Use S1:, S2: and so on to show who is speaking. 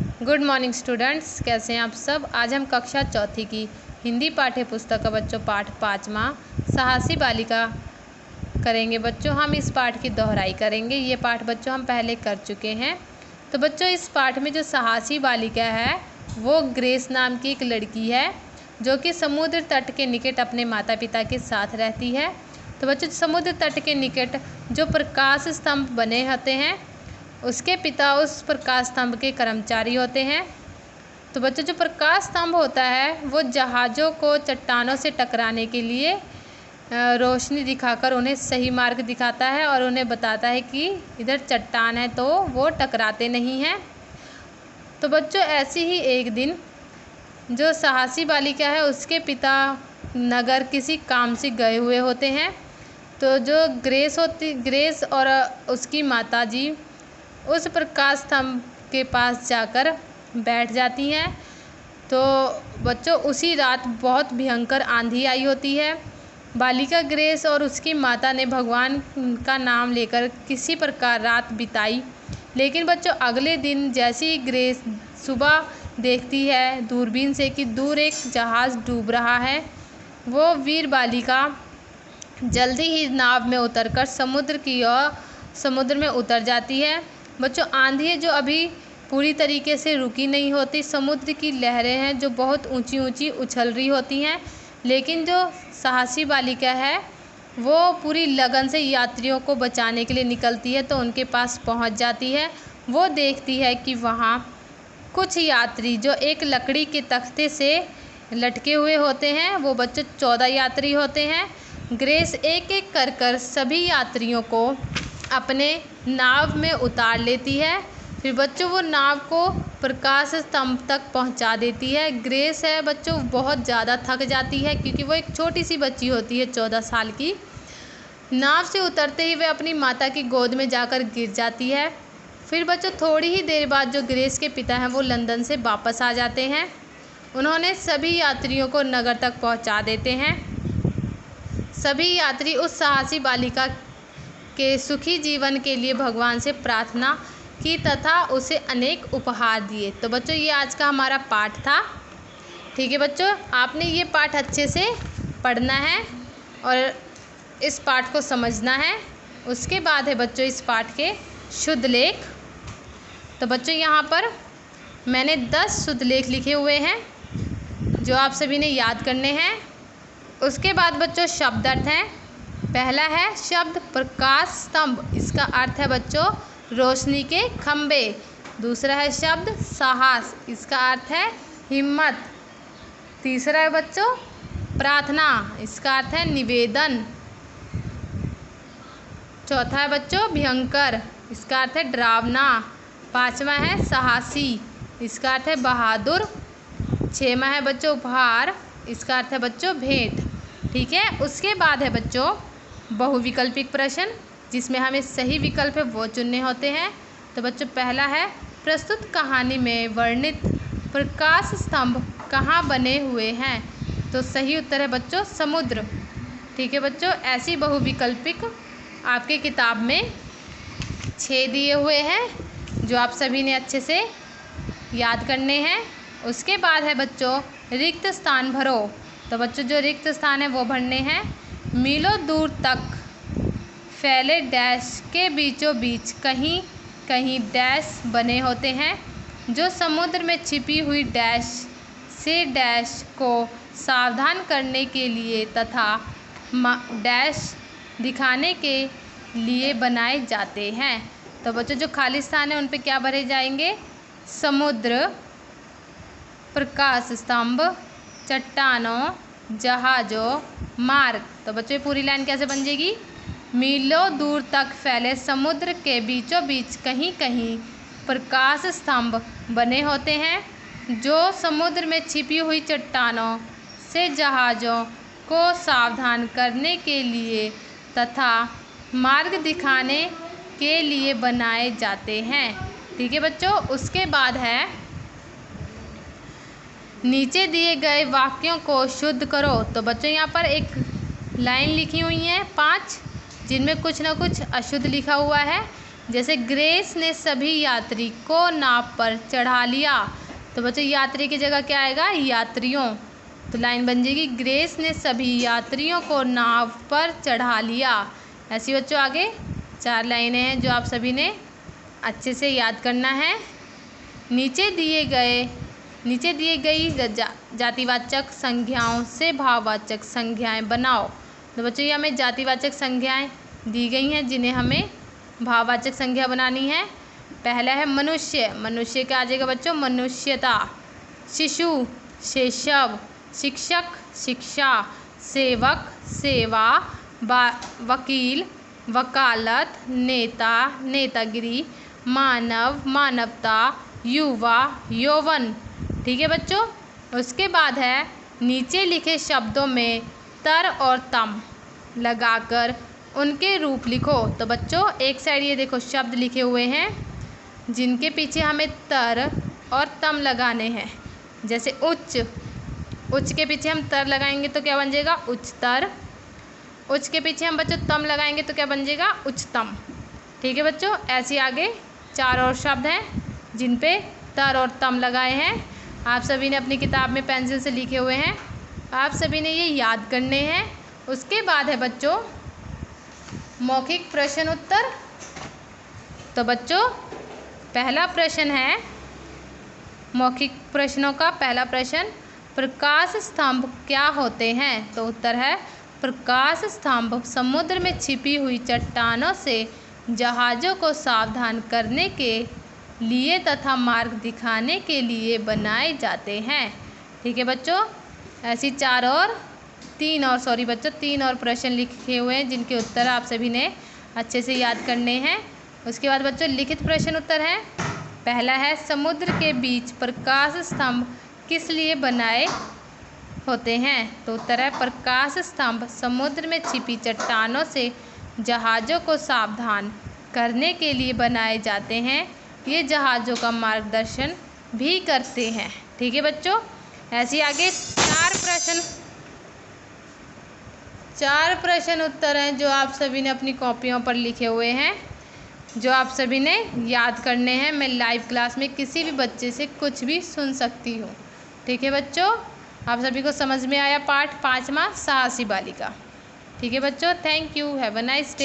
S1: Good morning students, कैसे हैं आप सब। आज हम कक्षा चौथी की हिंदी पाठ्य पुस्तक का बच्चों पाठ 5वां साहसी बालिका करेंगे। बच्चों हम इस पाठ की दोहराई करेंगे। ये पाठ बच्चों हम पहले कर चुके हैं। तो बच्चों इस पाठ में जो साहसी बालिका है वो ग्रेस नाम की एक लड़की है जो कि समुद्र तट के निकट अपने माता पिता के साथ रहती है। तो बच्चों समुद्र तट के निकट जो प्रकाश स्तंभ बने होते हैं उसके पिता उस प्रकाश स्तंभ के कर्मचारी होते हैं। तो बच्चों जो प्रकाश स्तंभ होता है वो जहाज़ों को चट्टानों से टकराने के लिए रोशनी दिखाकर उन्हें सही मार्ग दिखाता है और उन्हें बताता है कि इधर चट्टान है तो वो टकराते नहीं हैं। तो बच्चों ऐसी ही एक दिन जो साहसी बालिका है उसके पिता नगर किसी काम से गए हुए होते हैं। तो जो ग्रेस और उसकी माताजी उस प्रकाश स्तंभ के पास जाकर बैठ जाती हैं। तो बच्चों उसी रात बहुत भयंकर आंधी आई होती है। बालिका ग्रेस और उसकी माता ने भगवान का नाम लेकर किसी प्रकार रात बिताई। लेकिन बच्चों अगले दिन जैसे ही ग्रेस सुबह देखती है दूरबीन से कि दूर एक जहाज़ डूब रहा है, वो वीर बालिका जल्दी ही नाव में उतरकर समुद्र में उतर जाती है। बच्चों आंधी जो अभी पूरी तरीके से रुकी नहीं होती, समुद्र की लहरें हैं जो बहुत ऊंची ऊंची उछल रही होती हैं। लेकिन जो साहसी बालिका है वो पूरी लगन से यात्रियों को बचाने के लिए निकलती है। तो उनके पास पहुंच जाती है। वो देखती है कि वहाँ कुछ यात्री जो एक लकड़ी के तख्ते से लटके हुए होते हैं, वो बच्चों 14 यात्री होते हैं। ग्रेस एक एक कर सभी यात्रियों को अपने नाव में उतार लेती है। फिर बच्चों वो नाव को प्रकाश स्तंभ तक पहुंचा देती है। ग्रेस है बच्चों बहुत ज़्यादा थक जाती है क्योंकि वो एक छोटी सी बच्ची होती है 14 साल की। नाव से उतरते ही वे अपनी माता की गोद में जाकर गिर जाती है। फिर बच्चों थोड़ी ही देर बाद जो ग्रेस के पिता हैं वो लंदन से वापस आ जाते हैं। उन्होंने सभी यात्रियों को नगर तक पहुंचा देते हैं। सभी यात्री उस साहसी बालिका के सुखी जीवन के लिए भगवान से प्रार्थना की तथा उसे अनेक उपहार दिए। तो बच्चों ये आज का हमारा पाठ था। ठीक है बच्चों, आपने ये पाठ अच्छे से पढ़ना है और इस पाठ को समझना है। उसके बाद है बच्चों इस पाठ के शुद्ध लेख। तो बच्चों यहाँ पर मैंने 10 शुद्ध लेख लिखे हुए हैं जो आप सभी ने याद करने हैं। उसके बाद बच्चों शब्द अर्थ हैं। पहला है शब्द प्रकाश स्तंभ, इसका अर्थ है बच्चों रोशनी के खंभे। दूसरा है शब्द साहस, इसका अर्थ है हिम्मत। तीसरा है बच्चों प्रार्थना, इसका अर्थ है निवेदन। चौथा है बच्चों भयंकर, इसका अर्थ है डरावना। पांचवा है साहसी, इसका अर्थ है बहादुर। छठवां है बच्चों उपहार, इसका अर्थ है बच्चों भेंट। ठीक है, उसके बाद है बच्चों बहुविकल्पिक प्रश्न जिसमें हमें सही विकल्प है वो चुनने होते हैं। तो बच्चों पहला है प्रस्तुत कहानी में वर्णित प्रकाश स्तंभ कहाँ बने हुए हैं। तो सही उत्तर है बच्चों समुद्र। ठीक है बच्चों, ऐसी बहुविकल्पिक आपके किताब में 6 दिए हुए हैं जो आप सभी ने अच्छे से याद करने हैं। उसके बाद है बच्चों रिक्त स्थान भरो। तो बच्चों जो रिक्त स्थान है वो भरने हैं। मीलों दूर तक फैले डैश के बीचों बीच कहीं कहीं डैश बने होते हैं जो समुद्र में छिपी हुई डैश से डैश को सावधान करने के लिए तथा डैश दिखाने के लिए बनाए जाते हैं। तो बच्चों जो खाली स्थान है उन पे क्या भरे जाएंगे, समुद्र, प्रकाश स्तंभ, चट्टानों, जहाज़ों, मार्ग। तो बच्चों ये पूरी लाइन कैसे बन जाएगी, मीलों दूर तक फैले समुद्र के बीचों बीच कहीं कहीं प्रकाश स्तंभ बने होते हैं जो समुद्र में छिपी हुई चट्टानों से जहाज़ों को सावधान करने के लिए तथा मार्ग दिखाने के लिए बनाए जाते हैं। ठीक है बच्चों, उसके बाद है नीचे दिए गए वाक्यों को शुद्ध करो। तो बच्चों यहाँ पर एक लाइन लिखी हुई है 5 जिनमें कुछ ना कुछ अशुद्ध लिखा हुआ है। जैसे ग्रेस ने सभी यात्री को नाव पर चढ़ा लिया, तो बच्चों यात्री की जगह क्या आएगा, यात्रियों। तो लाइन बन जाएगी ग्रेस ने सभी यात्रियों को नाव पर चढ़ा लिया। ऐसी बच्चों आगे 4 लाइनें हैं जो आप सभी ने अच्छे से याद करना है। नीचे दिए गई जातिवाचक संज्ञाओं से भाववाचक संज्ञाएं बनाओ। तो बच्चों ये हमें जातिवाचक संज्ञाएं दी गई हैं जिन्हें हमें भाववाचक संज्ञा बनानी है। पहला है मनुष्य, मनुष्य क्या आ जाएगा बच्चों, मनुष्यता। शिशु, शैशव। शिक्षक, शिक्षा। सेवक, सेवा। वकील, वकालत। नेता, नेतागिरी। मानव, मानवता। युवा, यौवन। ठीक है बच्चों। उसके बाद है नीचे लिखे शब्दों में तर और तम लगाकर उनके रूप लिखो। तो बच्चों एक साइड ये देखो शब्द लिखे हुए हैं जिनके पीछे हमें तर और तम लगाने हैं। जैसे उच्च, उच्च के पीछे हम तर लगाएंगे तो क्या बन जाएगा, उच्चतर। उच्च के पीछे हम बच्चों तम लगाएंगे तो क्या बन जाएगा, उच्चतम। ठीक है बच्चों। ऐसे आगे 4 और शब्द हैं जिन पे तर और तम लगाए हैं। आप सभी ने अपनी किताब में पेंसिल से लिखे हुए हैं, आप सभी ने ये याद करने हैं। उसके बाद है बच्चों मौखिक प्रश्न उत्तर। तो बच्चों पहला प्रश्न है मौखिक प्रश्नों का पहला प्रश्न, प्रकाश स्तंभ क्या होते हैं। तो उत्तर है प्रकाश स्तंभ समुद्र में छिपी हुई चट्टानों से जहाज़ों को सावधान करने के लिए तथा मार्ग दिखाने के लिए बनाए जाते हैं। ठीक है बच्चों। ऐसी 3 और प्रश्न लिखे हुए हैं जिनके उत्तर आप सभी ने अच्छे से याद करने हैं। उसके बाद बच्चों लिखित प्रश्न उत्तर है। पहला है समुद्र के बीच प्रकाश स्तंभ किस लिए बनाए होते हैं। तो उत्तर है प्रकाश स्तंभ समुद्र में छिपी चट्टानों से जहाज़ों को सावधान करने के लिए बनाए जाते हैं। ये जहाज़ों का मार्गदर्शन भी करते हैं। ठीक है बच्चों। ऐसे आगे 4 प्रश्न उत्तर हैं जो आप सभी ने अपनी कॉपियों पर लिखे हुए हैं, जो आप सभी ने याद करने हैं। मैं लाइव क्लास में किसी भी बच्चे से कुछ भी सुन सकती हूँ। ठीक है बच्चों। आप सभी को समझ में आया पाठ 5वां साहसी बालिका। ठीक है बच्चों। Thank you. Have a nice day.